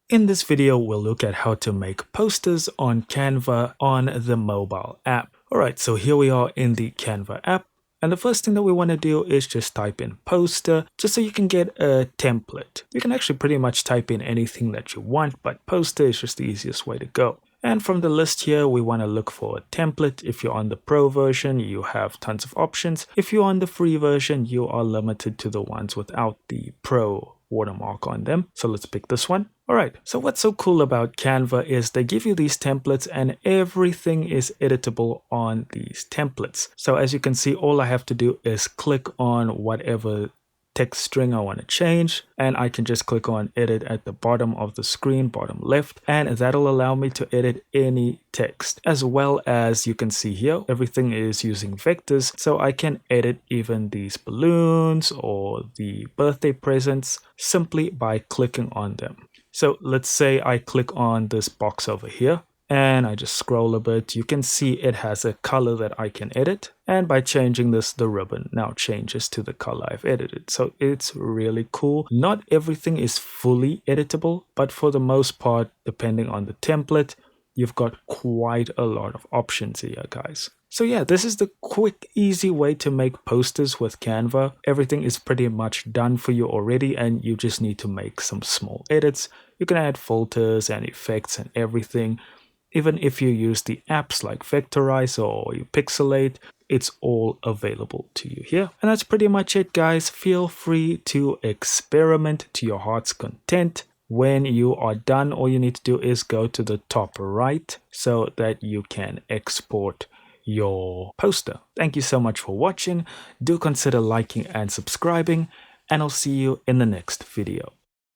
In this video, we'll look at how to make posters on Canva on the mobile app. Alright, so here we are in the Canva app. And the first thing that we want to do is just type in poster, just so you can get a template. You can actually pretty much type in anything that you want, but poster is just the easiest way to go. And from the list here, we want to look for a template. If you're on the pro version, you have tons of options. If you're on the free version, you are limited to the ones without the pro watermark on them. So let's pick this one. Alright, so what's so cool about Canva is they give you these templates and everything is editable on these templates. So as you can see, all I have to do is click on whatever text string I want to change, and I can just click on edit at the bottom of the screen, bottom left, and that'll allow me to edit any text. As well as you can see here, everything is using vectors, so I can edit even these balloons or the birthday presents simply by clicking on them. So let's say I click on this box over here and I just scroll a bit. You can see it has a color that I can edit, and by changing this, the ribbon now changes to the color I've edited. So it's really cool. Not everything is fully editable, but for the most part, depending on the template, you've got quite a lot of options here, guys. So yeah, this is the quick, easy way to make posters with Canva. Everything is pretty much done for you already, and you just need to make some small edits. You can add filters and effects and everything. Even if you use the apps like Vectorize or you pixelate, it's all available to you here. And that's pretty much it, guys. Feel free to experiment to your heart's content. When you are done, all you need to do is go to the top right so that you can export your poster. Thank you so much for watching. Do consider liking and subscribing, and I'll see you in the next video.